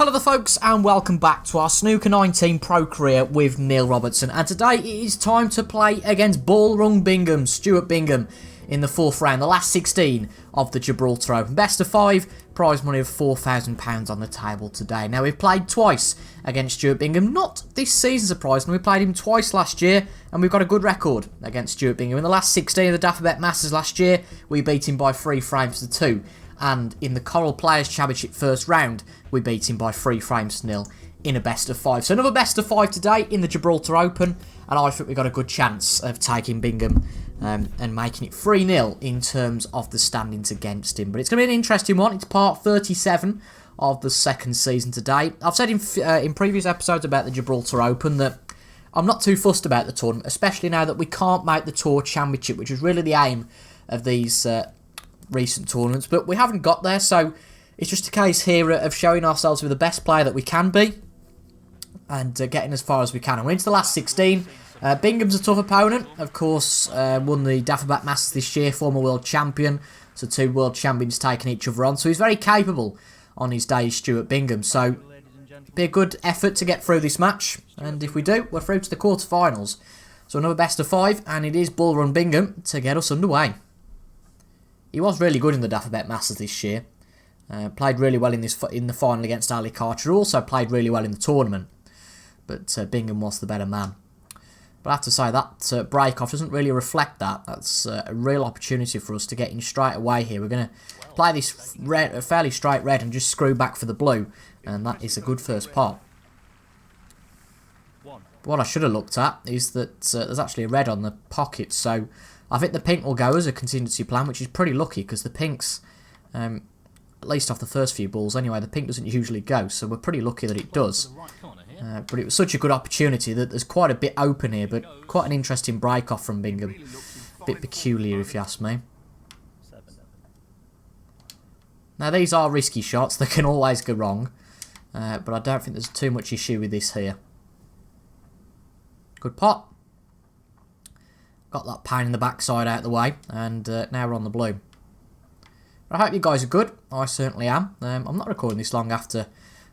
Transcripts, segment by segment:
Hello there folks and welcome back to our Snooker 19 Pro career with Neil Robertson, and today it is time to play against Ballrung Bingham, Stuart Bingham, in the fourth round, the last 16 of the Gibraltar Open. Best of 5, prize money of £4,000 on the table today. Now we've played twice against Stuart Bingham, not this season surprisingly, we played him twice last year and we've got a good record against Stuart Bingham. In the last 16 of the Dafabet Masters last year, we beat him by 3 frames to 2. And in the Coral Players Championship first round, we beat him by 3 frames to 0 in a best of 5. So another best of 5 today in the Gibraltar Open, and I think we've got a good chance of taking Bingham and making it 3-0 in terms of the standings against him. But it's going to be an interesting one. It's part 37 of the second season today. I've said in previous episodes about the Gibraltar Open that I'm not too fussed about the tournament, especially now that we can't make the Tour Championship, which is really the aim of these recent tournaments, but we haven't got there, so it's just a case here of showing ourselves with the best player that we can be and getting as far as we can. And we're into the last 16. Bingham's a tough opponent, of course, won the Dafabet Masters this year, former world champion, so 2 world champions taking each other on, so he's very capable on his day, Stuart Bingham, so it'll be a good effort to get through this match, and if we do, we're through to the quarterfinals. So another best of 5, and it is Ballrung Bingham to get us underway. He was really good in the Dafabet Masters this year. Played really well in the final against Ali Carter. Also played really well in the tournament. But Bingham was the better man. But I have to say that break-off doesn't really reflect that. That's a real opportunity for us to get in straight away here. We're going to play this fairly straight red and just screw back for the blue. And that is a good first pot. What I should have looked at is that there's actually a red on the pocket. So I think the pink will go as a contingency plan, which is pretty lucky because the pinks, at least off the first few balls anyway, the pink doesn't usually go, so we're pretty lucky that it does. But it was such a good opportunity that there's quite a bit open here, but quite an interesting break-off from Bingham. A bit peculiar if you ask me. Now these are risky shots, they can always go wrong, but I don't think there's too much issue with this here. Good pot. Got that pain in the backside out of the way, and now we're on the blue. I hope you guys are good. I certainly am. I'm not recording this long after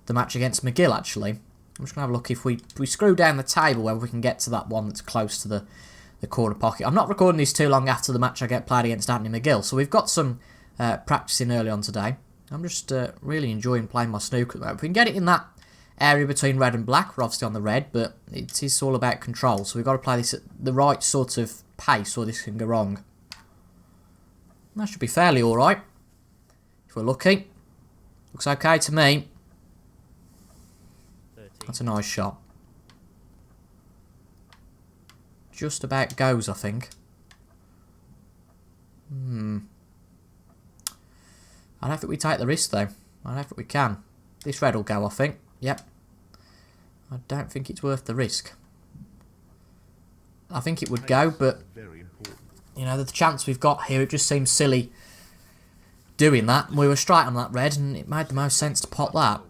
the match against McGill, actually. I'm just going to have a look if we screw down the table whether we can get to that one that's close to the corner pocket. I'm not recording this too long after the match I get played against Anthony McGill, so we've got some practicing early on today. I'm just really enjoying playing my snooker. If we can get it in that area between red and black, we're obviously on the red, but it is all about control, so we've got to play this at the right sort of pace or this can go wrong. That should be fairly alright if we're lucky. Looks okay to me. That's a nice shot. Just about goes, I think. I don't think we take the risk though. I don't think we can. This red will go, I think. Yep. I don't think it's worth the risk. I think it would go, but you know, the chance we've got here, it just seems silly doing that. We were straight on that red, and it made the most sense to pot that.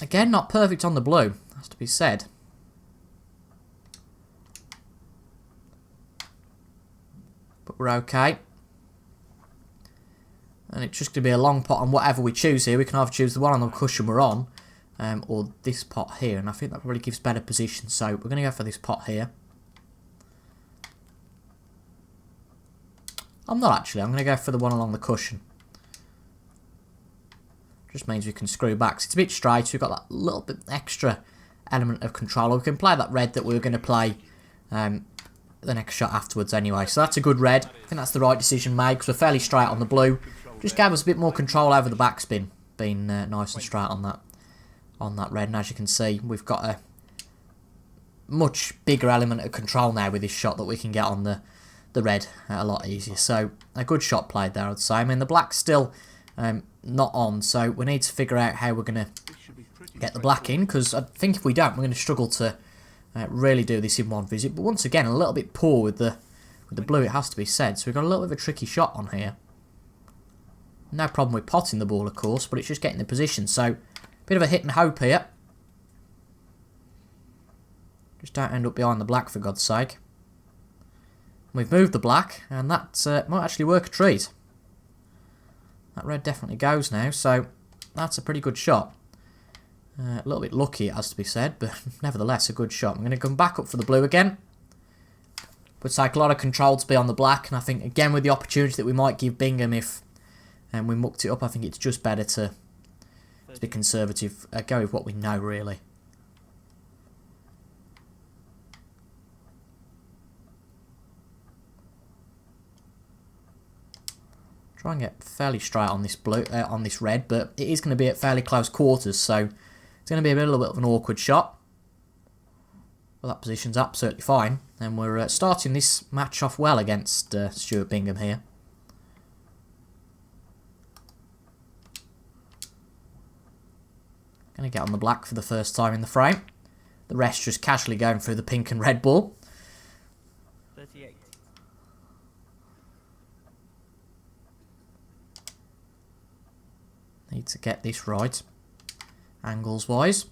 Again, not perfect on the blue, has to be said. But we're okay. And it's just going to be a long pot on whatever we choose here. We can either choose the one on the cushion we're on, or this pot here, and I think that probably gives better position. So we're going to go for this pot here. I'm not actually, I'm going to go for the one along the cushion. Just means we can screw back. So it's a bit straight, so we've got that little bit extra element of control. Or we can play that red that we were going to play the next shot afterwards anyway. So that's a good red. I think that's the right decision made because we're fairly straight on the blue. Just gave us a bit more control over the backspin, being nice and straight on that red. And as you can see, we've got a much bigger element of control now with this shot that we can get on the red a lot easier. So a good shot played there, I'd say. I mean, the black's still not on, so we need to figure out how we're going to get the black in, because I think if we don't, we're going to struggle to really do this in one visit. But once again, a little bit poor with the blue, it has to be said. So we've got a little bit of a tricky shot on here. No problem with potting the ball, of course, but it's just getting the position. So bit of a hit and hope here. Just don't end up behind the black, for God's sake. We've moved the black, and that might actually work a treat. That red definitely goes now, so that's a pretty good shot. A little bit lucky, it has to be said, but nevertheless a good shot. I'm going to come back up for the blue again. Would take a lot of control to be on the black, and I think again with the opportunity that we might give Bingham if we mucked it up, I think it's just better to be conservative, go with what we know really. Try and get fairly straight on this blue, on this red, but it is going to be at fairly close quarters, so it's going to be a little bit of an awkward shot. Well, that position's absolutely fine, and we're starting this match off well against Stuart Bingham here. Going to get on the black for the first time in the frame. The rest just casually going through the pink and red ball. 38. Need to get this right, angles wise.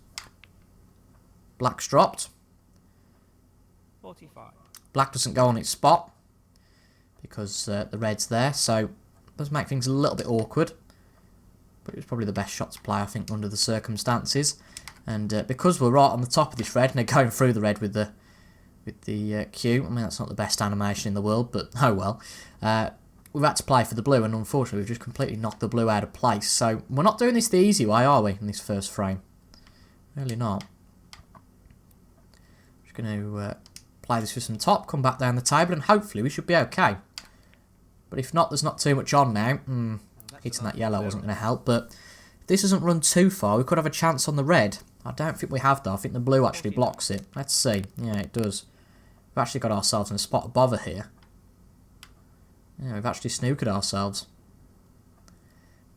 Black's dropped. 45. Black doesn't go on its spot because the red's there, so it does make things a little bit awkward. But it was probably the best shot to play, I think, under the circumstances. And because we're right on the top of this red, and they're going through the red with the cue. I mean, that's not the best animation in the world, but oh well. We've had to play for the blue, and unfortunately we've just completely knocked the blue out of place. So we're not doing this the easy way, are we, in this first frame? Really not. Just going to play this with some top, come back down the table, and hopefully we should be okay. But if not, there's not too much on now. Hitting that yellow wasn't going to help, but if this doesn't run too far, we could have a chance on the red. I don't think we have, though. I think the blue actually blocks it. Let's see. Yeah, it does. We've actually got ourselves in a spot of bother here. Yeah, we've actually snookered ourselves.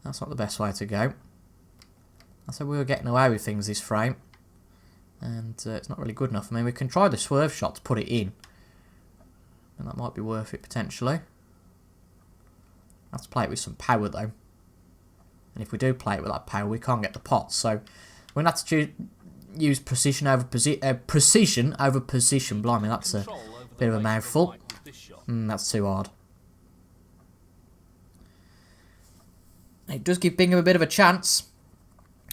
That's not the best way to go. I said we were getting away with things this frame. And it's not really good enough. I mean, we can try the swerve shot to put it in. And that might be worth it, potentially. Have to play it with some power, though. And if we do play it with that power, we can't get the pot. So we're going to have to use precision over position. Blimey, that's a bit of a mouthful. That's too hard. It does give Bingham a bit of a chance.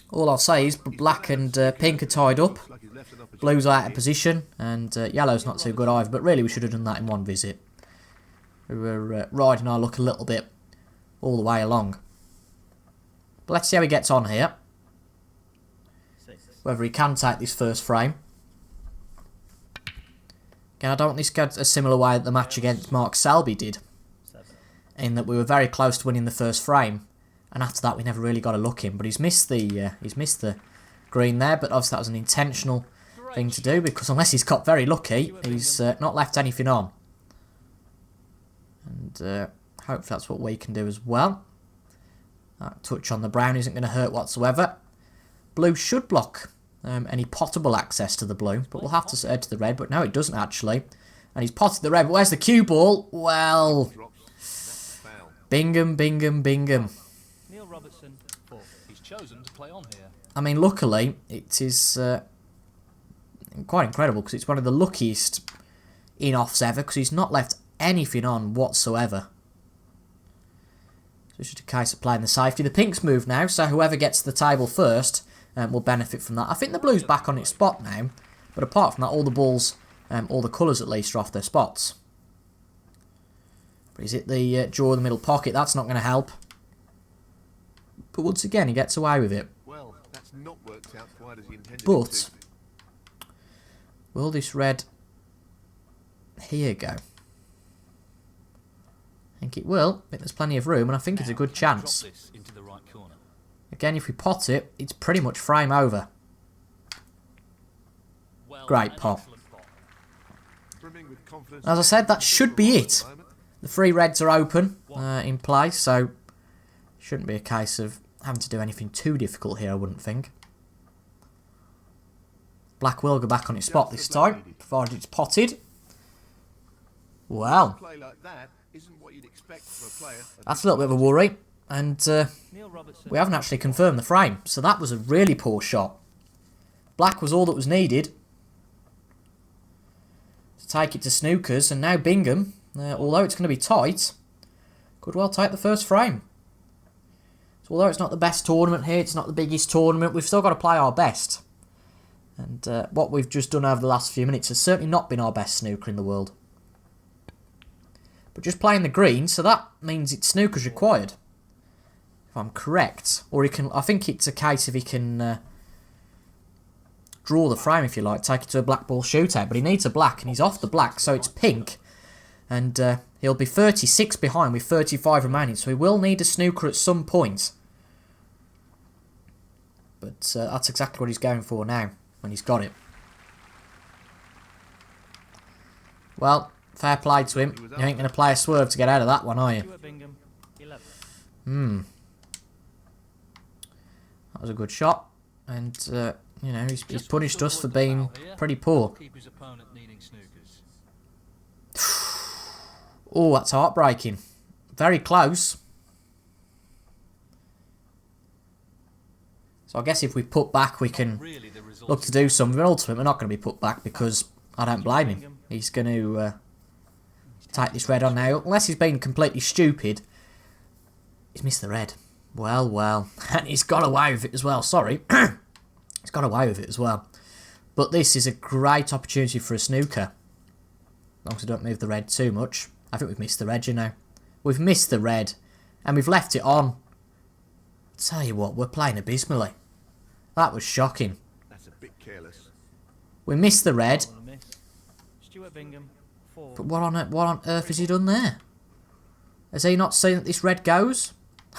All I'll say is black and pink are tied up. Blue's out of position, and yellow's not too good either. But really, we should have done that in one visit. We were riding our luck a little bit all the way along. But let's see how he gets on here. Whether he can take this first frame. Again, I don't want this to go a similar way that the match against Mark Selby did. In that we were very close to winning the first frame. And after that, we never really got a look in. But he's missed the green there. But obviously, that was an intentional thing to do. Because unless he's got very lucky, he's not left anything on. And hopefully that's what we can do as well. That touch on the brown isn't going to hurt whatsoever. Blue should block any potable access to the blue. But we'll have to head to the red. But no, it doesn't actually. And he's potted the red. But where's the cue ball? Well, Bingham. Robertson, he's chosen to play on here. I mean, luckily, it is quite incredible because it's one of the luckiest in-offs ever because he's not left anything on whatsoever. So it's just a case of playing the safety. The pink's moved now, so whoever gets to the table first will benefit from that. I think the blue's back on its spot now, but apart from that, all the balls, all the colours at least, are off their spots. But he's hit the draw in the middle pocket. That's not going to help. But once again, he gets away with it. Well, that's not worked out quite as he intended. But will this red here go? I think it will. I think there's plenty of room, and I think it's a good chance. Again, if we pot it, it's pretty much frame over. Great pot. As I said, that should be it. The three reds are open in play, so shouldn't be a case of having to do anything too difficult here, I wouldn't think. Black will go back on its spot this time, provided it's potted. Well, that's a little bit of a worry, and we haven't actually confirmed the frame, so that was a really poor shot. Black was all that was needed to take it to snookers, and now Bingham, although it's going to be tight, could well take the first frame. although it's not the best tournament here, it's not the biggest tournament, we've still got to play our best. And what we've just done over the last few minutes has certainly not been our best snooker in the world. But just playing the green, so that means it's snooker's required. If I'm correct. Or he can, I think it's a case if he can draw the frame, if you like, take it to a black ball shootout. But he needs a black, and he's off the black, so it's pink. And he'll be 36 behind with 35 remaining, so he will need a snooker at some point. But that's exactly what he's going for now, when he's got it. Well, fair play to him. You ain't going to play a swerve to get out of that one, are you? Stuart BINGHAM, 11. That was a good shot. And, you know, he's punished us for being pretty poor. Keep his opponent needing snookers. Oh, that's heartbreaking. Very close. So I guess if we put back, we can look to do something. But ultimately, we're not going to be put back because I don't blame him. He's going to take this red on now. Unless he's been completely stupid. He's missed the red. Well, well. And he's got away with it as well. Sorry. He's got away with it as well. But this is a great opportunity for a snooker. As long as I don't move the red too much. I think we've missed the red, you know. We've missed the red. And we've left it on. Tell you what, we're playing abysmally. That was shocking. That's a bit careless. We missed the red. Stuart BINGHAM, 4. But what on earth has he done there? Has he not seen that this red goes?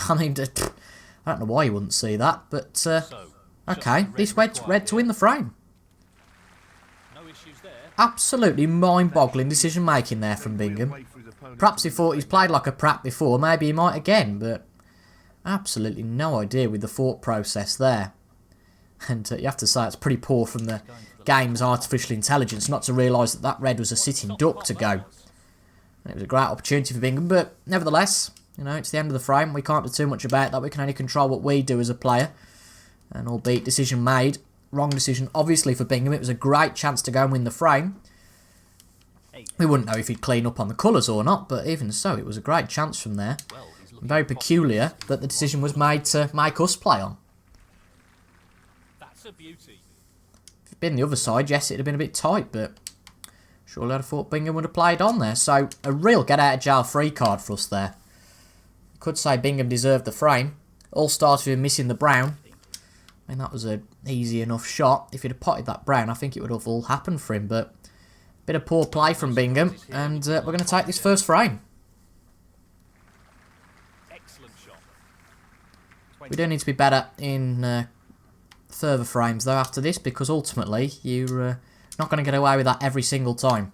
I mean, I don't know why he wouldn't see that, but okay, this red to win the frame. No issues there. Absolutely mind-boggling decision-making there from Bingham. Perhaps he thought he's played like a prat before, maybe he might again, but absolutely no idea with the thought process there. And you have to say it's pretty poor from the game's artificial intelligence not to realise that that red was a sitting duck to go. And it was a great opportunity for Bingham, but nevertheless, you know, it's the end of the frame. We can't do too much about that. We can only control what we do as a player. And albeit decision made, wrong decision obviously for Bingham. It was a great chance to go and win the frame. We wouldn't know if he'd clean up on the colours or not, but even so, it was a great chance from there. Very peculiar that the decision was made to make us play on. That's a beauty. If it'd been the other side, yes, it'd have been a bit tight, but surely I'd have thought Bingham would have played on there. So, a real get-out-of-jail-free card for us there. Could say Bingham deserved the frame. All started with him missing the brown. I mean, that was an easy enough shot. If he'd have potted that brown, I think it would have all happened for him, but bit of poor play from Bingham, and we're going to take this first frame. Excellent shot. We do need to be better in further frames, though, after this, because ultimately, you're not going to get away with that every single time.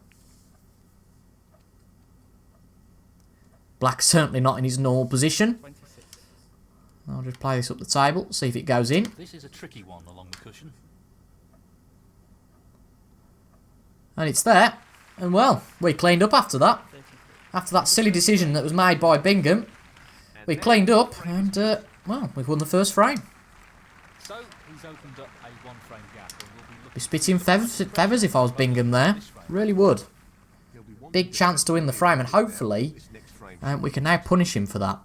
Black's certainly not in his normal position. 26. I'll just play this up the table, see if it goes in. This is a tricky one along the cushion. And it's there. And well, we cleaned up after that. After that silly decision that was made by Bingham, we cleaned up and, well, we've won the first frame. So he's opened up a one-frame gap and will be looking Be spitting feathers if I was Bingham there. Really would. Big chance to win the frame, and hopefully we can now punish him for that.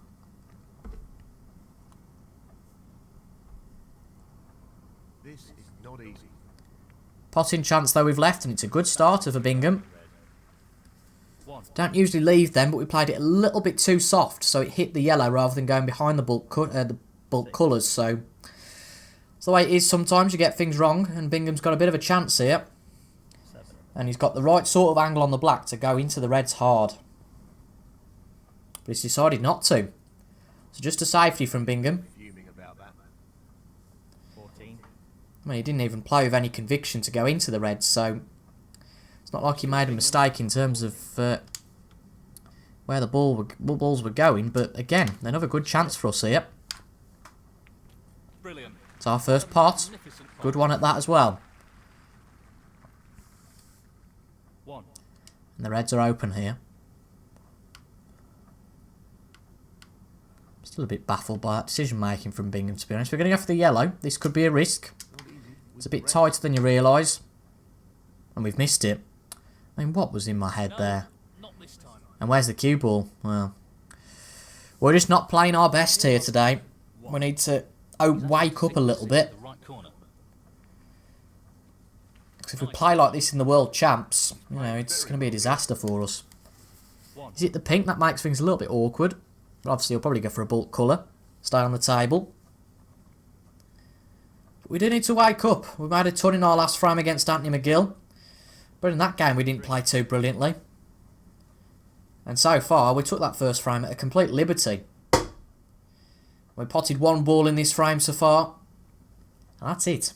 This is not easy. Potting chance though we've left, and it's a good starter for Bingham. one. Don't usually leave them, but we played it a little bit too soft, so it hit the yellow rather than going behind the bulk colours. So it's the way it is sometimes. You get things wrong, and Bingham's got a bit of a chance here. 7. And he's got the right sort of angle on the black to go into the reds hard. But he's decided not to. So just a safety from Bingham. Fuming about that. 14. I mean, he didn't even play with any conviction to go into the reds, so it's not like he made a mistake in terms of where the balls were going. But again, another good chance for us here. Brilliant. It's our first pot. Magnificent pot. Good one at that as well. 1. And the reds are open here. Still a bit baffled by that decision making from Bingham, to be honest. We're going to go for the yellow. This could be a risk. It's a bit tighter than you realise. And we've missed it. I mean, what was in my head there? Not this time. And where's the cue ball? Well, we're just not playing our best here today. We need to wake up a little bit. The right corner. Because if we play like this in the World Champs, you know, it's going to be a disaster for us. Is it the pink that makes things a little bit awkward? But obviously, he'll probably go for a bulk colour. Stay on the table. But we do need to wake up. We made a ton in our last frame against Anthony McGill. But in that game, we didn't play too brilliantly. And so far, we took that first frame at a complete liberty. We potted one ball in this frame so far. And that's it.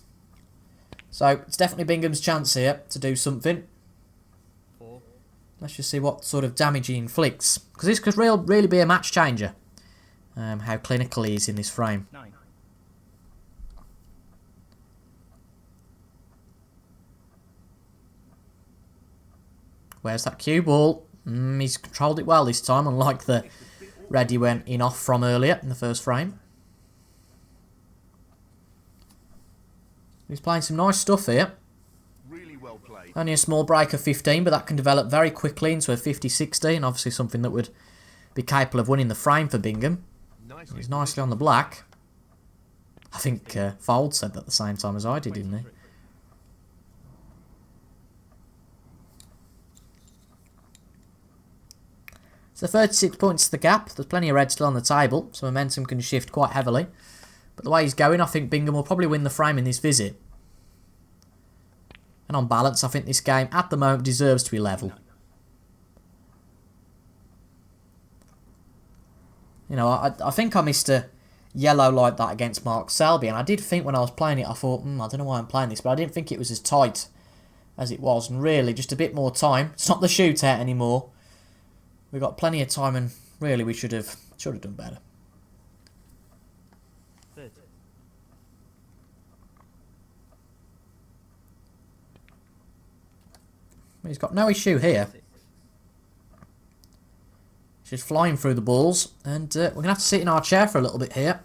So, it's definitely Bingham's chance here to do something. 4. Let's just see what sort of damage he inflicts. Because this could really be a match changer. How clinical he is in this frame. 9. Where's that cue ball? He's controlled it well this time, unlike the red he went in off from earlier in the first frame. He's playing some nice stuff here. Really well played. Only a small break of 15, but that can develop very quickly into a 50-60, and obviously something that would be capable of winning the frame for Bingham. He's nicely on the black. I think Fold said that at the same time as I did, didn't he? So 36 points to the gap. There's plenty of red still on the table, so momentum can shift quite heavily. But the way he's going, I think Bingham will probably win the frame in this visit. And on balance, I think this game at the moment deserves to be level. You know, I think I missed a yellow like that against Mark Selby, and I did think when I was playing it, I thought, I don't know why I'm playing this, but I didn't think it was as tight as it was, and really, just a bit more time. It's not the shootout anymore. We've got plenty of time, and really, we should have done better. 30. He's got no issue here. 6. She's flying through the balls, and we're going to have to sit in our chair for a little bit here.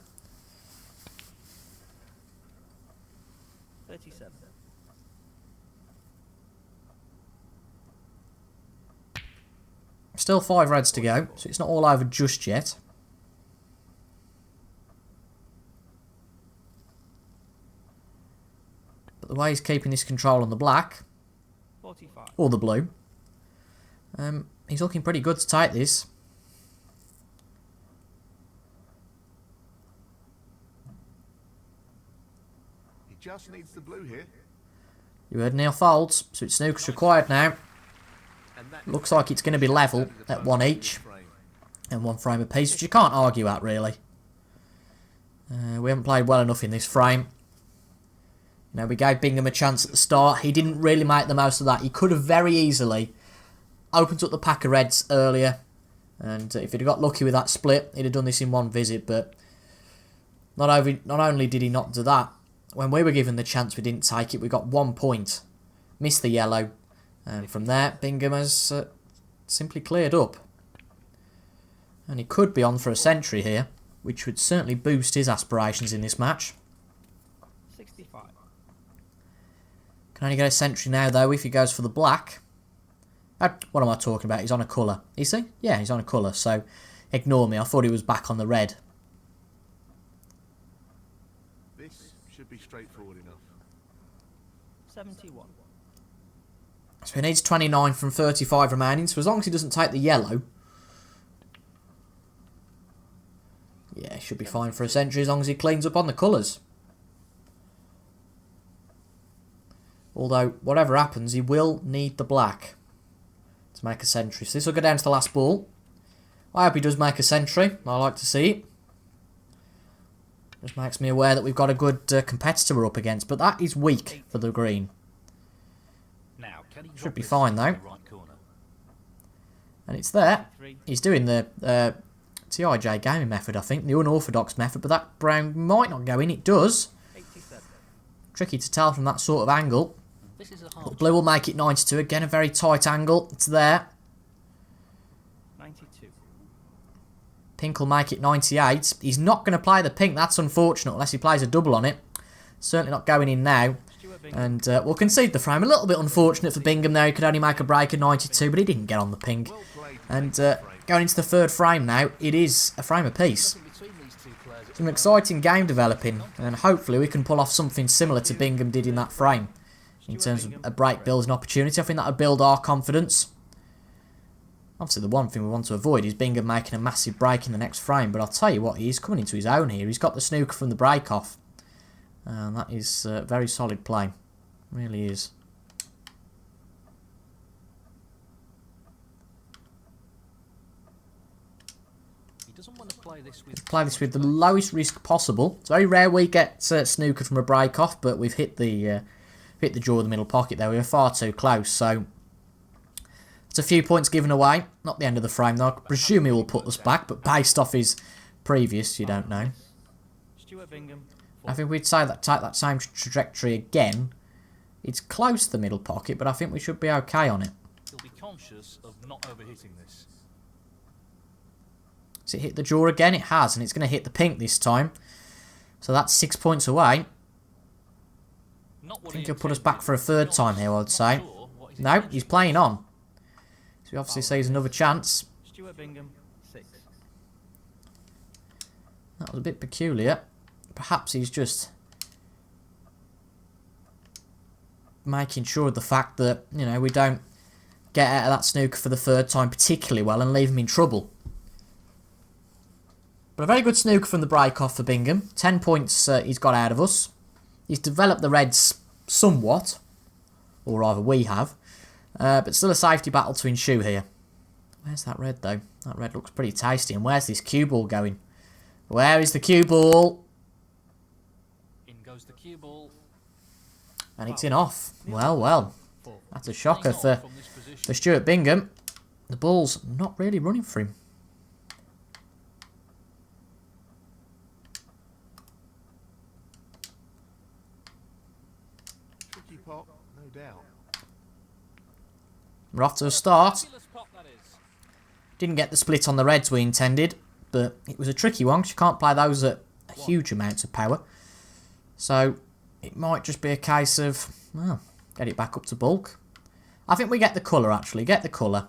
37. Still 5 reds to go, so it's not all over just yet. But the way he's keeping this control on the black, 45. or the blue, he's looking pretty good to take this. He just needs the blue here. You heard Neil folds, so it's Snooker's required now. Looks like it's going to be level at 1 each and 1 frame apiece, which you can't argue at, really. We haven't played well enough in this frame. You know, we gave Bingham a chance at the start. He didn't really make the most of that. He could have very easily opened up the pack of reds earlier, and if he'd have got lucky with that split, he'd have done this in one visit. But not only did he not do that, when we were given the chance, we didn't take it. We got 1 point, missed the yellow. And from there, Bingham has simply cleared up. And he could be on for a century here, which would certainly boost his aspirations in this match. 65. Can only get a century now, though, if he goes for the black. What am I talking about? He's on a colour. Is he? Yeah, he's on a colour, so ignore me. I thought he was back on the red. This should be straightforward enough. 71. So he needs 29 from 35 remaining, so as long as he doesn't take the yellow, yeah, he should be fine for a century as long as he cleans up on the colours. Although, whatever happens, he will need the black to make a century. So this will go down to the last ball. I hope he does make a century. I like to see it. Just makes me aware that we've got a good competitor we're up against, but that is weak for the green. Now, can he Should be drop fine, this though. to the right corner? And it's there. He's doing the TIJ gaming method, I think, the unorthodox method, but that brown might not go in. It does. 87. Tricky to tell from that sort of angle. This is a But hard blue will make it 92. Again, a very tight angle. It's there. 92. Pink will make it 98. He's not going to play the pink. That's unfortunate, unless he plays a double on it. Certainly not going in now. Stuart Bingham. And we'll concede the frame. A little bit unfortunate for Bingham there. He could only make a break of 92, but he didn't get on the pink. Well played. And going into the third frame now, it is a frame apiece. between these two players. So an exciting game developing, and hopefully we can pull off something similar to Bingham did in that frame. In terms of a break build and opportunity, I think that would build our confidence. Obviously, the one thing we want to avoid is Bingham making a massive break in the next frame, but I'll tell you what, he's coming into his own here. He's got the snooker from the break off, and that is very solid play. Really is. He doesn't want to play this with The lowest risk possible. It's very rare we get snooker from a break off, but we've hit the draw of the middle pocket there. We were far too close, so it's a few points given away. Not the end of the frame though. I presume he will put us back, but based off his previous, you don't know. Stuart Bingham. I think we'd say that take that same trajectory again. It's close to the middle pocket, but I think we should be okay on it. He'll be conscious of not overhitting this. Has it hit the draw again? It has, and it's going to hit the pink this time. So that's 6 points away. I think he'll put us back for a third time here, I would say. No, he's playing on. So he obviously sees another chance. Stuart Bingham, 6. That was a bit peculiar. Perhaps he's just making sure of the fact that, you know, we don't get out of that snooker for the third time particularly well and leave him in trouble. But a very good snooker from the break off for Bingham. 10 points he's got out of us. He's developed the reds somewhat, or rather we have, but still a safety battle to ensue here. Where's that red though? That red looks pretty tasty. And where's this cue ball going? Where is the cue ball? In goes the cue ball. And it's in off. Well, well. That's a shocker for Stuart Bingham. The ball's not really running for him. Tricky pot, no doubt. We're off to a start. Didn't get the split on the reds we intended, but it was a tricky one because you can't play those at huge amounts of power. So it might just be a case of, well, get it back up to bulk. I think we get the colour actually, get the colour.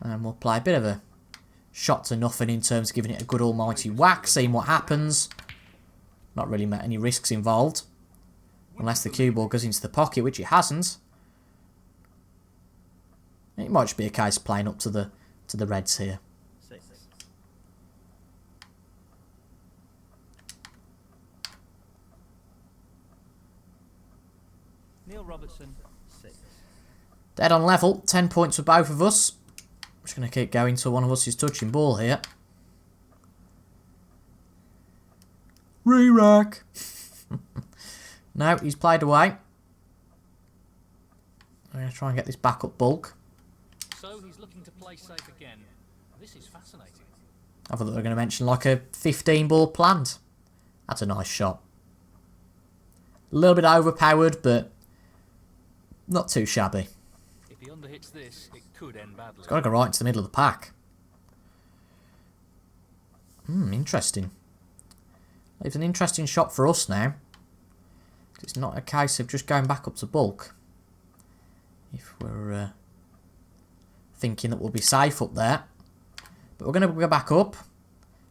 And we'll play a bit of a shot to nothing in terms of giving it a good almighty whack, seeing what happens. Not really met any risks involved. Unless the cue ball goes into the pocket, which it hasn't. It might just be a case of playing up to the reds here. 6. Neil Robertson, 6. Dead on level, 10 points for both of us. I'm just going to keep going till one of us is touching ball here. Re-rack. No, he's played away. I'm going to try and get this back up bulk. So he's looking to play safe again. This is fascinating. I thought they were going to mention like a 15 ball planned. That's a nice shot. A little bit overpowered, but not too shabby. If he underhits this, it could end badly. It's got to go right into the middle of the pack. Interesting. It's an interesting shot for us now. It's not a case of just going back up to bulk. If we're thinking that we'll be safe up there. But we're going to go back up.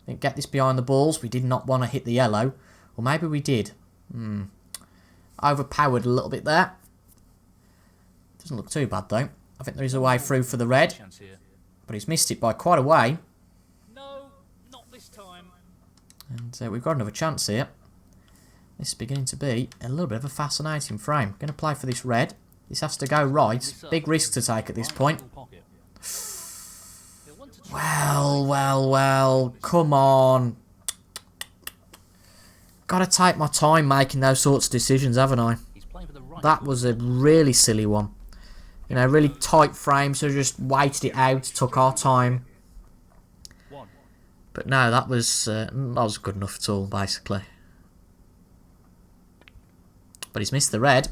And get this behind the balls. We did not want to hit the yellow. Or maybe we did. Overpowered a little bit there. Doesn't look too bad though. I think there is a way through for the red. But he's missed it by quite a way. No, not this time. And we've got another chance here. This is beginning to be a little bit of a fascinating frame. Going to play for this red. This has to go right. Big risk to take at this point. Well, well, well. Come on. Got to take my time making those sorts of decisions, haven't I? That was a really silly one. You know, really tight frame, so just waited it out, took our time. But no, that was good enough at all, basically. But he's missed the red.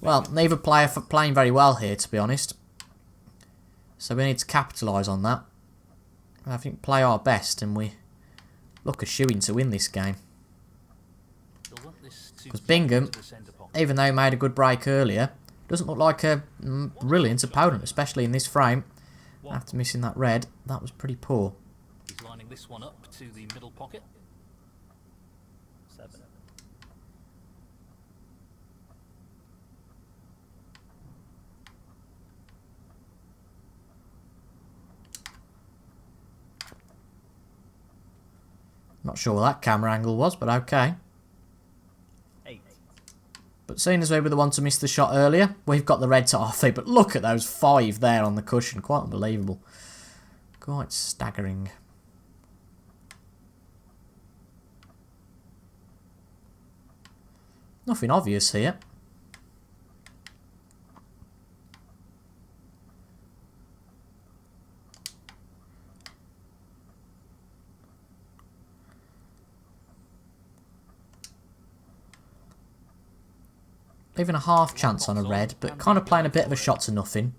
Well, neither player playing very well here, to be honest. So we need to capitalise on that. I think play our best, and we look a shoo-in to win this game. Because Bingham, even though he made a good break earlier, doesn't look like a brilliant opponent, especially in this frame. After missing that red, that was pretty poor. He's lining this one up to the middle pocket. 7. Not sure what that camera angle was, but okay. 8. But seeing as we were the one to miss the shot earlier, we've got the red to our feet. But look at those 5 there on the cushion. Quite unbelievable. Quite staggering. Nothing obvious here. Even a half chance on a red, but kind of playing a bit of a shot to nothing.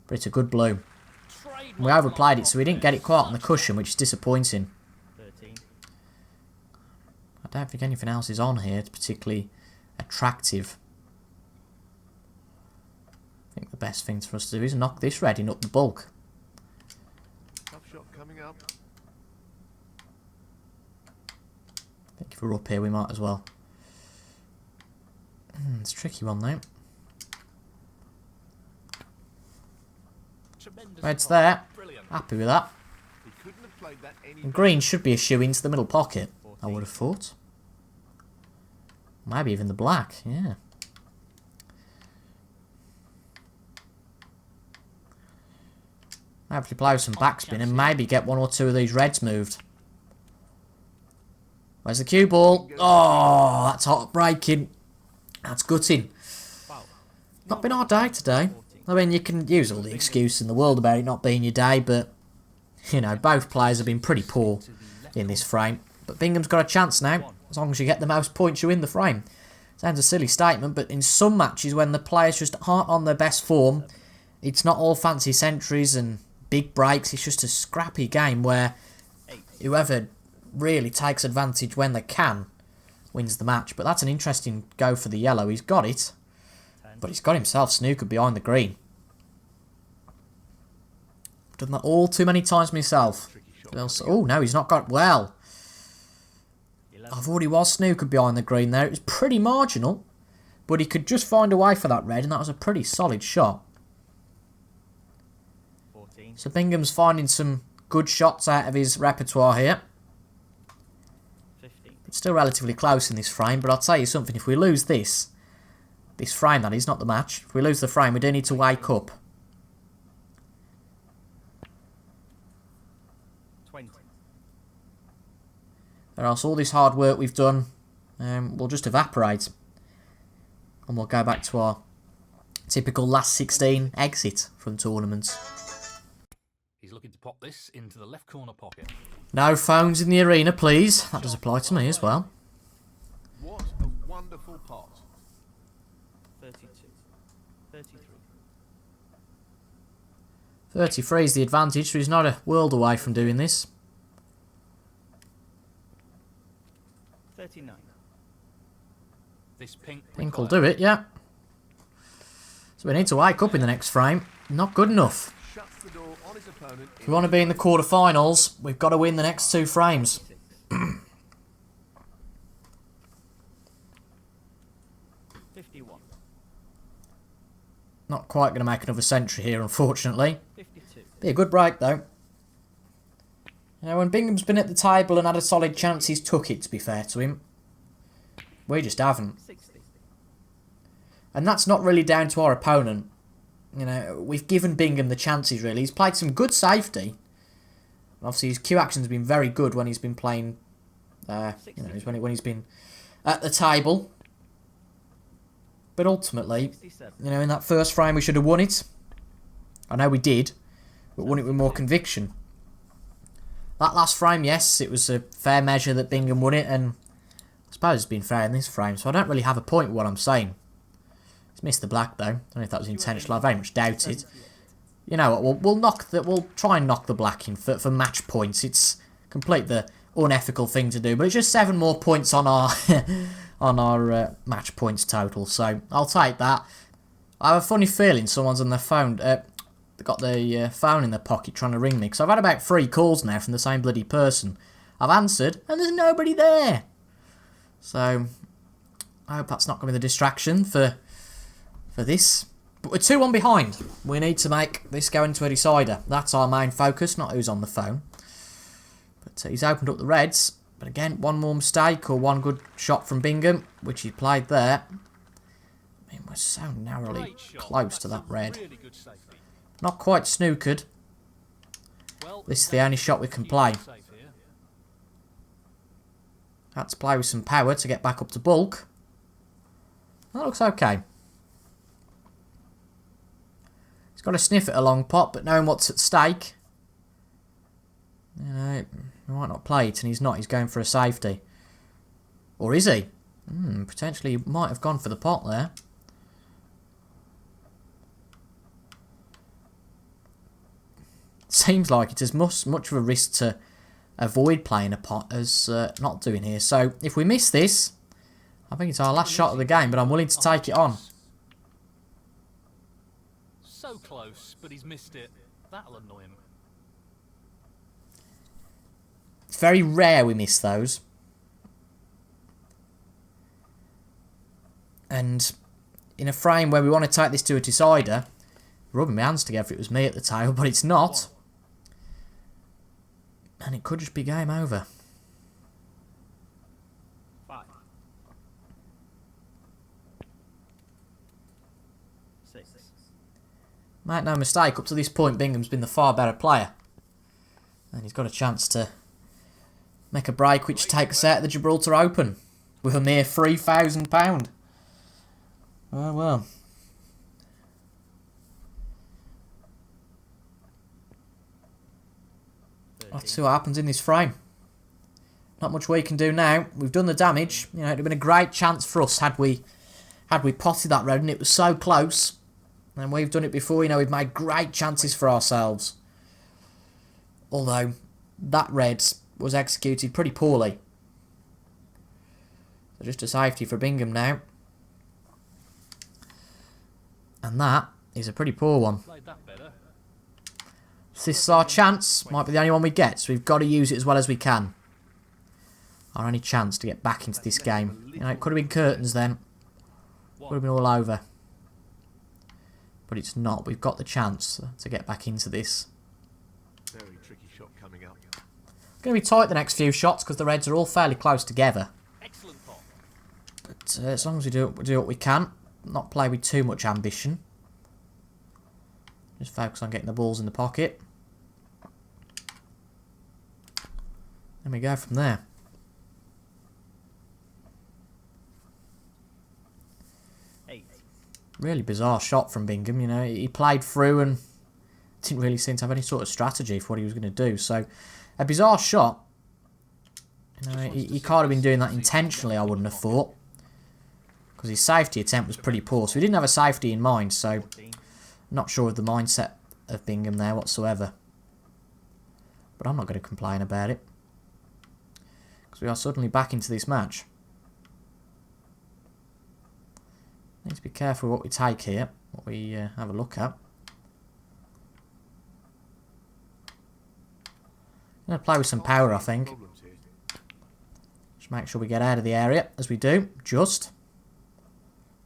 But it's a good blue. And we overplayed it, so we didn't get it quite on the cushion, which is disappointing. 13. I don't think anything else is on here. It's particularly attractive. I think the best thing for us to do is knock this red in up the bulk. Tough shot coming up. I think if we're up here, we might as well. It's a tricky one though. Red's there. Happy with that. He couldn't have played that any And green should be a shoe into the middle pocket, I would have thought. Maybe even the black, yeah. Hopefully blow some backspin and maybe get 1 or 2 of these reds moved. Where's the cue ball? Oh, that's heartbreaking. That's gutting. Not been our day today. I mean, you can use all the excuse in the world about it not being your day, but, you know, both players have been pretty poor in this frame. But Bingham's got a chance now, as long as you get the most points, you win the frame. Sounds a silly statement, but in some matches when the players just aren't on their best form, it's not all fancy centuries and big breaks, it's just a scrappy game where whoever really takes advantage when they can wins the match. But that's an interesting go for the yellow. He's got it, but he's got himself snookered behind the green. I've done that all too many times myself. Oh no, he's not got... Well, I've already was snookered behind the green there. It was pretty marginal, but he could just find a way for that red, and that was a pretty solid shot. 14. So Bingham's finding some good shots out of his repertoire here. 15. It's still relatively close in this frame, but I'll tell you something, if we lose this frame that is, not the match, if we lose the frame, we do need to wake up. 20. Or else all this hard work we've done will just evaporate. And we'll go back to our typical last 16 exit from tournaments. He's looking to pop this into the left corner pocket. No phones in the arena, please. That does apply to me as well. What a wonderful pot. 32. 33. 33 is the advantage, so he's not a world away from doing this. 39. This pink Pink will do it, yeah. So we need to wake up in the next frame. Not good enough. Shuts the door on his opponent. If we want to be in the quarterfinals, we've got to win the next 2 frames. 51. Not quite going to make another century here, unfortunately. 52. Be a good break, though. You know, when Bingham's been at the table and had a solid chance, he's took it, to be fair to him. We just haven't. 60. And that's not really down to our opponent. You know, we've given Bingham the chances, really. He's played some good safety. Obviously, his Q action's been very good when he's been playing... you know, when he's been at the table. But ultimately, 67. you know, in that first frame, we should have won it. I know we did, but won it with more conviction. That last frame, yes, it was a fair measure that Bingham won it, and I suppose it's been fair in this frame, so I don't really have a point with what I'm saying. He's missed the black, though. I don't know if that was intentional. I very much doubt it. You know what, we'll try and knock the black in for match points. It's complete the unethical thing to do, but it's just 7 more points on our on our match points total, so I'll take that. I have a funny feeling someone's on their phone. They've got the phone in their pocket trying to ring me, because I've had about 3 calls now from the same bloody person. I've answered, and there's nobody there. So I hope that's not going to be the distraction for this. But we're 2-1 behind. We need to make this go into a decider. That's our main focus, not who's on the phone. But he's opened up the reds. But again, one more mistake or one good shot from Bingham, which he played there. I mean, we're so narrowly close to that red. Really good safety. Not quite snookered. Well, This is the only shot we can play. safe here. Had to play with some power to get back up to bulk. That looks okay. He's got to sniff at a long pot, but knowing what's at stake, you know, he might not play it, and he's not. He's going for a safety. Or is he? Potentially, he might have gone for the pot there. Seems like it's as much of a risk to avoid playing a pot as not doing here. So, if we miss this, I think it's our last shot of the game, but I'm willing to take it on. So close, but he's missed it. That'll annoy him. It's very rare we miss those. And in a frame where we want to take this to a decider, rubbing my hands together if it was me at the table, but it's not. And it could just be game over. 5. 6. Make no mistake, up to this point Bingham's been the far better player. And he's got a chance to make a break which takes us out of the Gibraltar Open with a mere £3,000. Oh well. Let's see what happens in this frame. Not much we can do now. We've done the damage. You know, it'd have been a great chance for us had we potted that red, and it was so close. And we've done it before. You know, we've made great chances for ourselves. Although that red was executed pretty poorly. So just a safety for Bingham now. And that is a pretty poor one. Played that better. This is our chance. Might be the only one we get, so we've got to use it as well as we can. Our only chance to get back into this game. You know, it could have been curtains then. Could have been all over. But it's not. We've got the chance to get back into this. Very tricky shot coming up. Going to be tight the next few shots because the reds are all fairly close together. Excellent pot. But as long as we do what we can, not play with too much ambition. Just focus on getting the balls in the pocket. And we go from there. Really bizarre shot from Bingham. You know, he played through and didn't really seem to have any sort of strategy for what he was going to do. So, a bizarre shot. You know, he can't have been doing that intentionally, I wouldn't have thought. Because his safety attempt was pretty poor. So, he didn't have a safety in mind. So, not sure of the mindset of Bingham there whatsoever. But I'm not going to complain about it. Because we are suddenly back into this match. Need to be careful what we take here, what we have a look at. I'm going to play with some power, I think. Just make sure we get out of the area, as we do, just.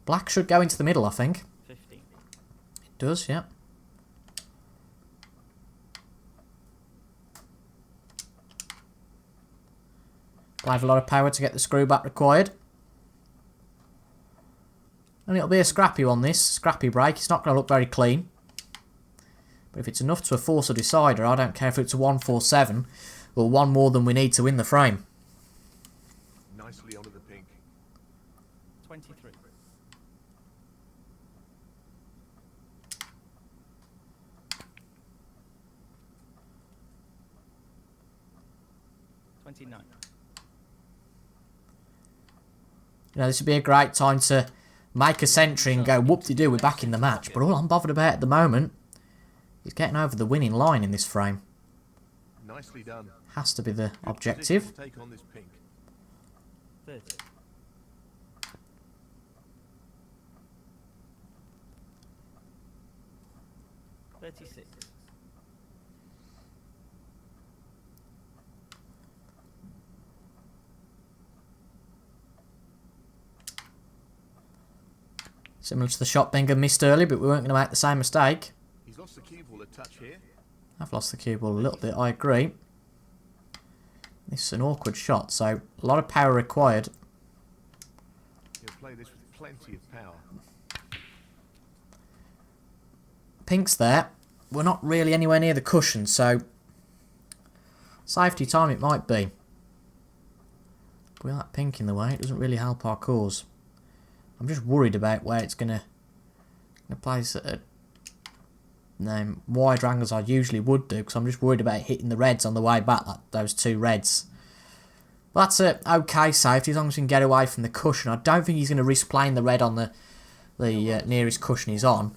Black should go into the middle, I think. 15. It does, yeah. Play with a lot of power to get the screw back required. And it'll be a scrappy one, this. Scrappy break. It's not going to look very clean. But if it's enough to force a decider, I don't care if it's a 1-4-7 or one more than we need to win the frame. Nicely onto the pink. 23. 29. You know, this would be a great time to make a century and go, whoop-de-doo, we're back in the match. But all I'm bothered about at the moment is getting over the winning line in this frame. Nicely done. Has to be the Good objective. position to take on this pink. 30. 36. Similar to the shot Bingham missed earlier, but we weren't going to make the same mistake. He's lost the cue ball a touch here. I've lost the cue ball a little bit, I agree. This is an awkward shot, so a lot of power required. He'll play this with plenty of power. Pink's there. We're not really anywhere near the cushion, so safety time it might be. But with that pink in the way, it doesn't really help our cause. I'm just worried about where it's going to place at wider angles I usually would do, because I'm just worried about hitting the reds on the way back, like those two reds. But that's a okay safety as long as we can get away from the cushion. I don't think he's going to risk playing the red on the nearest cushion he's on.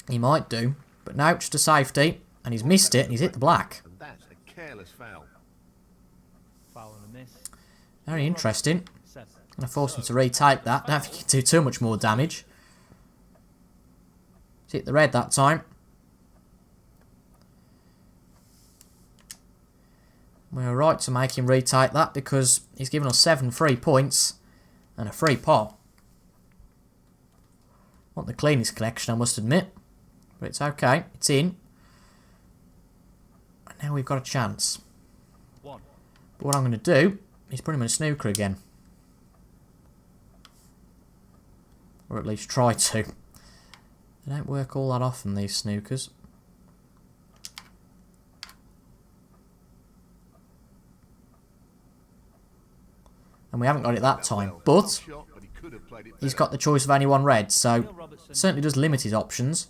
He might do, but no, just a safety, and he's missed it and he's hit the black. And that's a careless foul. Foul and a miss. Very interesting. 7. Going to force him to retake that. Don't think he can do too much more damage. He's hit the red that time. We were right to make him retake that because he's given us 7 free points and a free pot. Not the cleanest collection, I must admit. But it's okay. It's in. And now we've got a chance. 1. But what I'm going to do is put him in a snooker again. Or at least try to. They don't work all that often, these snookers. And we haven't got it that time. But he's got the choice of only one red, so it certainly does limit his options.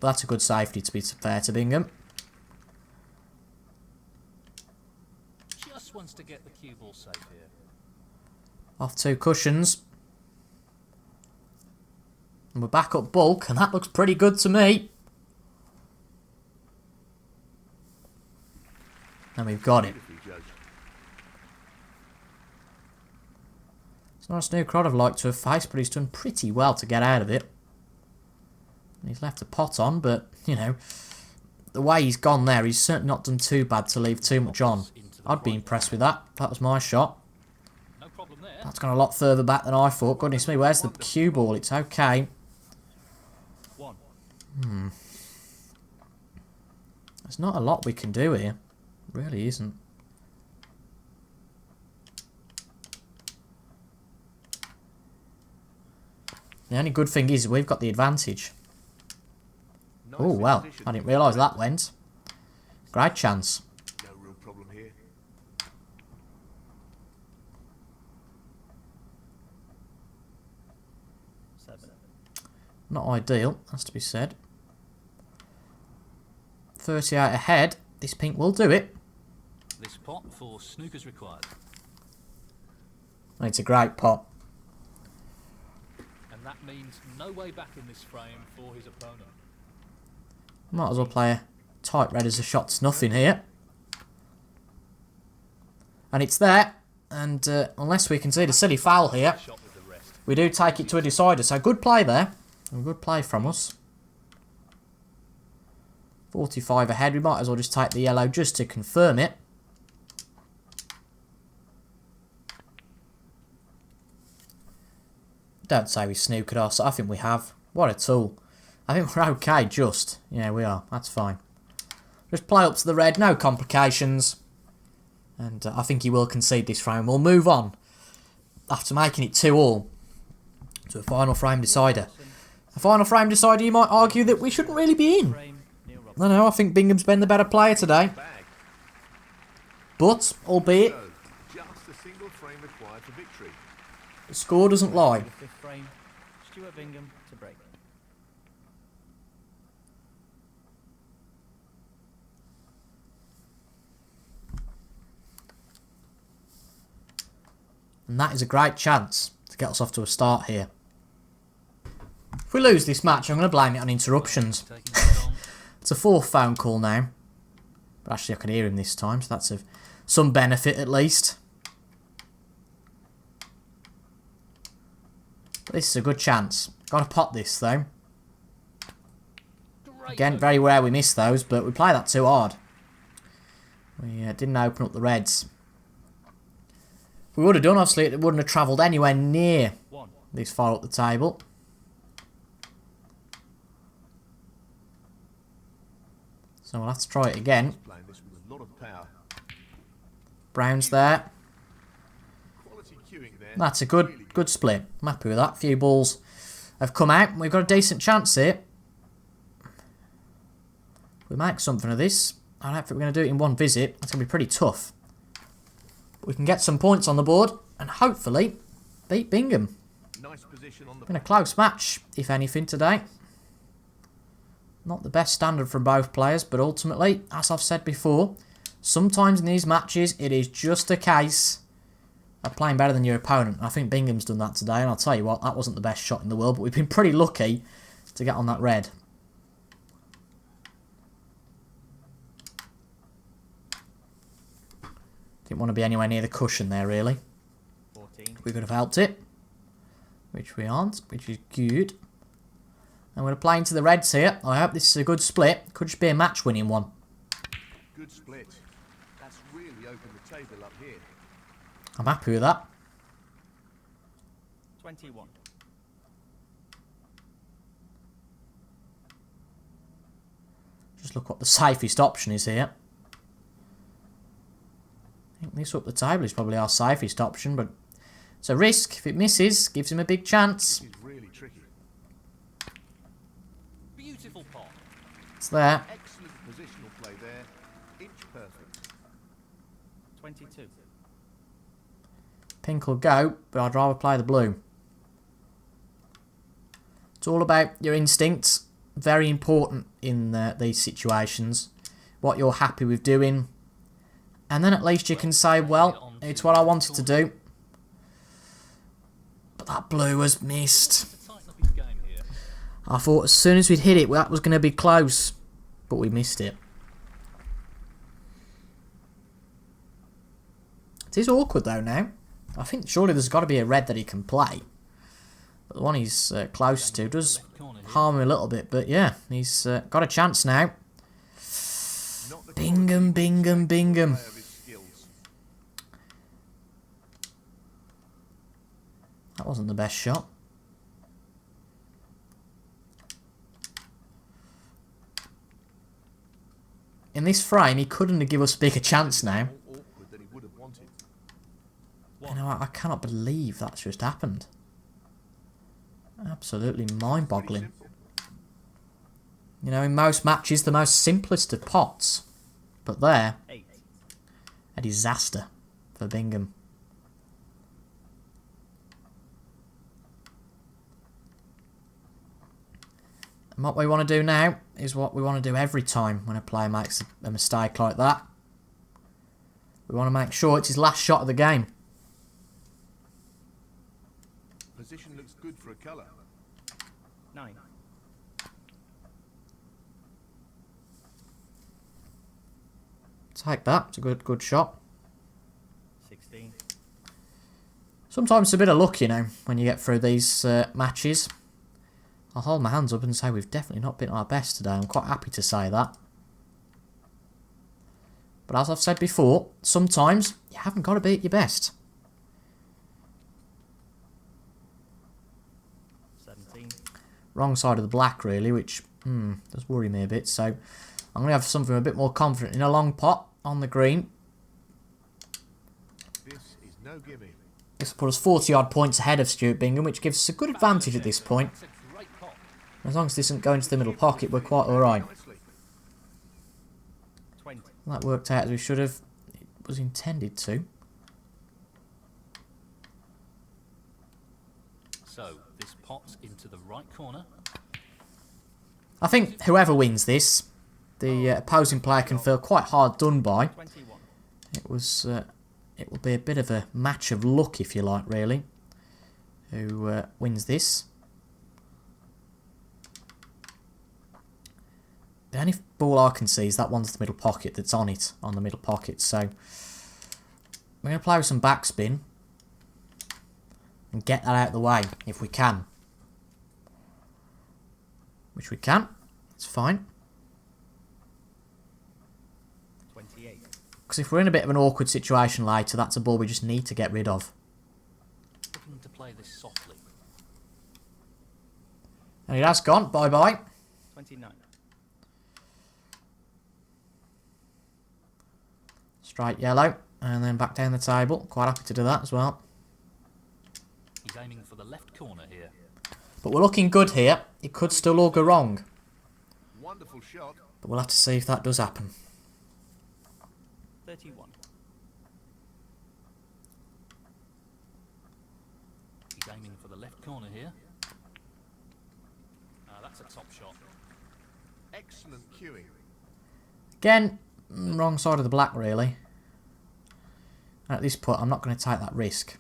But that's a good safety, to be fair to Bingham. Just wants to get the cue ball safe here. Off 2 cushions. And we're back up bulk, and that looks pretty good to me. And we've got it. It's not a snooker I'd have liked to have faced, but he's done pretty well to get out of it. And he's left the pot on, but, you know, the way he's gone there, he's certainly not done too bad to leave too much on. I'd be impressed with that. That was my shot. No problem there. That's gone a lot further back than I thought. Goodness me, where's the cue ball? It's okay. 1. There's not a lot we can do here. Really isn't. The only good thing is we've got the advantage. Oh, well, I didn't realise that went. Great chance. No real problem here. Not ideal, has to be said. 38 ahead. This pink will do it. This pot for snookers required. And it's a great pot. And that means no way back in this frame for his opponent. Might as well play a tight red as a shot to nothing here. And it's there. And unless we concede a silly foul here, Shot with the rest. we do take it to a decider. So good play there. A good play from us. 45 ahead. We might as well just take the yellow just to confirm it. Don't say we snookered us. I think we have. What a tool. I think we're okay, just. Yeah, we are. That's fine. Just play up to the red. No complications. And I think he will concede this frame. We'll move on. After making it 2-all. To a final frame decider. A final frame decider, you might argue that we shouldn't really be in. No, I think Bingham's been the better player today. But, albeit, So, just a single frame required for victory. the score doesn't lie. The 5th frame. Stuart Bingham to break. And that is a great chance to get us off to a start here. If we lose this match, I'm going to blame it on interruptions. Taking it on. It's a 4th phone call now. But actually I can hear him this time, so that's of some benefit at least. But this is a good chance. Got to pot this though. Again, very rare we miss those, but we play that too hard. We didn't open up the reds. If we would have done, obviously, it wouldn't have travelled anywhere near this far up the table. So we'll have to try it again. Playing this with a lot of power. Brown's there. Quality cueing there. That's a good split. I'm happy with that. A few balls have come out. We've got a decent chance here. We make something of this. I don't think we're going to do it in one visit. It's going to be pretty tough. But we can get some points on the board and hopefully beat Bingham. Nice position on the Been a close match, if anything, today. Not the best standard from both players, but ultimately, as I've said before, sometimes in these matches, it is just a case of playing better than your opponent. I think Bingham's done that today, and I'll tell you what, that wasn't the best shot in the world, but we've been pretty lucky to get on that red. Didn't want to be anywhere near the cushion there, really. 14. We could have helped it, which we aren't, which is good. And we're playing to the reds here. I hope this is a good split. Could just be a match-winning one. good split. That's really opened the table up here. I'm happy with that. 21. Just look what the safest option is here. I think this up the table is probably our safest option, but it's a risk. If it misses, gives him a big chance. This is really tricky. Beautiful pot. It's there. Excellent positional play there. Inch perfect. 22. Pink will go, but I'd rather play the blue. It's all about your instincts. Very important in these situations. What you're happy with doing. And then at least you can say, well, it's what I wanted to do. But that blue was missed. Tighten up his game here. I thought as soon as we'd hit it, that was going to be close. But we missed it. It is awkward though now. I think surely there's got to be a red that he can play. But the one he's close to does harm him a little bit. But yeah, he's got a chance now. Not the Bingham, Bingham, Bingham. player of his skills. That wasn't the best shot. In this frame, he couldn't have given us a bigger chance now. More awkward than he would have wanted. You know, I cannot believe that's just happened. Absolutely mind-boggling. Simple. You know, in most matches, the most simplest of pots. But there, 8. a disaster for Bingham. And what we want to do now is what we want to do every time when a player makes a mistake like that. We want to make sure it's his last shot of the game. Position looks good for a colour. 9. Take that. It's a good shot. 16. Sometimes it's a bit of luck, you know, when you get through these matches. I'll hold my hands up and say we've definitely not been our best today. I'm quite happy to say that. But as I've said before, sometimes you haven't got to be at your best. 17. Wrong side of the black, really, which does worry me a bit. So I'm going to have something a bit more confident in a long pot on the green. This is no gimme. This will put us 40-odd points ahead of Stuart Bingham, which gives us a good advantage at this point. That's a great pot. As long as this doesn't go into the middle pocket, we're quite alright. Nicely. 20. That worked out as we should have. It was intended to. So this pot's into the right corner. I think whoever wins this, the opposing player can feel quite hard done by. 21. It will be a bit of a match of luck, if you like, really. Who wins this? The only ball I can see is that one's the middle pocket that's on it, on the middle pocket. So we're going to play with some backspin and get that out of the way if we can. Which we can. It's fine. 28. Because if we're in a bit of an awkward situation later, that's a ball we just need to get rid of. Looking to play this softly. And it has gone. Bye-bye. 29. Straight yellow. And then back down the table. Quite happy to do that as well. He's aiming for the left corner here. But we're looking good here. It could still all go wrong. Wonderful shot. But we'll have to see if that does happen. 31. He's aiming for the left corner here. That's a top shot. Excellent cueing. Again, wrong side of the black, really. At this point, I'm not going to take that risk.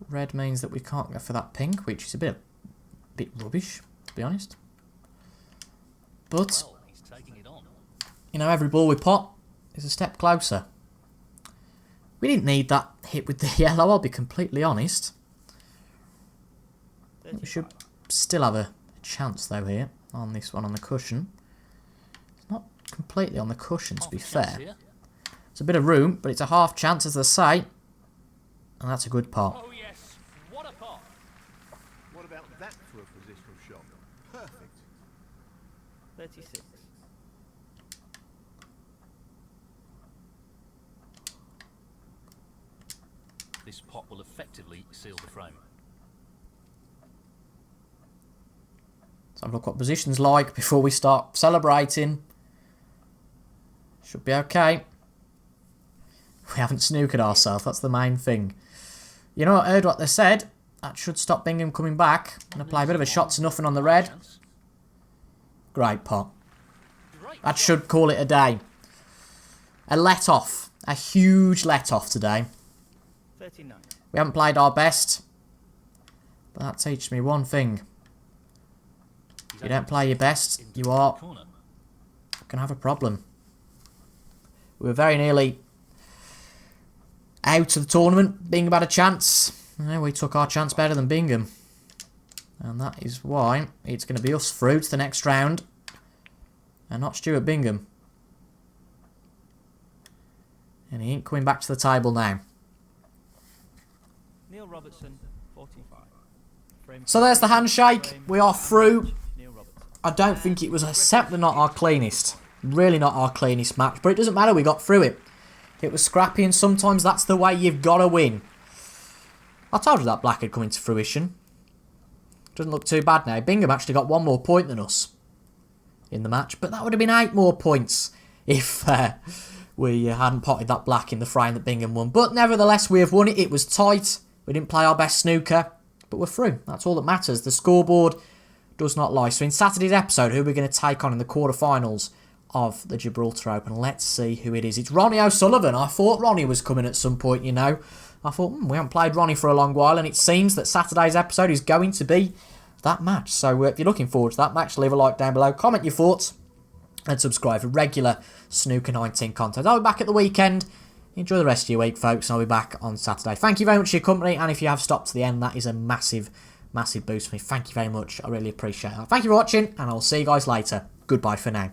Red means that we can't go for that pink, which is a bit rubbish, to be honest. But, Well, he's taking it on. you know, every ball we pot is a step closer. We didn't need that hit with the yellow, I'll be completely honest. We should still have a chance, though, here, on this one on the cushion. It's not completely on the cushion, to be fair. It's a bit of room, but it's a half chance, as they say. And that's a good pot. Oh yes, what a pot. What about that for a positional shot? Perfect. 36. This pot will effectively seal the frame. Let's have a look what position's like before we start celebrating. Should be okay. We haven't snookered ourselves, that's the main thing. You know, I heard what they said. That should stop Bingham coming back. I'm going to play a bit of a shot to nothing on the red. Great pot. That should call it a day. A let-off. A huge let-off today. 39. We haven't played our best. But that teaches me one thing. If you don't play your best, you are going to have a problem. We were very nearly out of the tournament. Bingham had a chance. We took our chance better than Bingham. And that is why it's going to be us through to the next round. And not Stuart Bingham. And he ain't coming back to the table now. Neil Robertson, 45. So there's the handshake. We are through. Neil Robertson. I don't think it was certainly not our cleanest. Really not our cleanest match. But it doesn't matter, we got through it. It was scrappy and sometimes that's the way you've got to win. I told you that black had come into fruition. Doesn't look too bad now. Bingham actually got one more point than us in the match. But that would have been 8 more points if we hadn't potted that black in the frame that Bingham won. But nevertheless, we have won it. It was tight. We didn't play our best snooker. But we're through. That's all that matters. The scoreboard does not lie. So in Saturday's episode, who are we going to take on in the quarterfinals of the Gibraltar Open? Let's see who it is. It's Ronnie O'Sullivan. I thought Ronnie was coming at some point, you know. I thought, we haven't played Ronnie for a long while, and it seems that Saturday's episode is going to be that match. So if you're looking forward to that match, leave a like down below, comment your thoughts, and subscribe for regular Snooker 19 content. I'll be back at the weekend. Enjoy the rest of your week, folks, and I'll be back on Saturday. Thank you very much for your company, and if you have stopped to the end, that is a massive, massive boost for me. Thank you very much. I really appreciate that. Thank you for watching, and I'll see you guys later. Goodbye for now.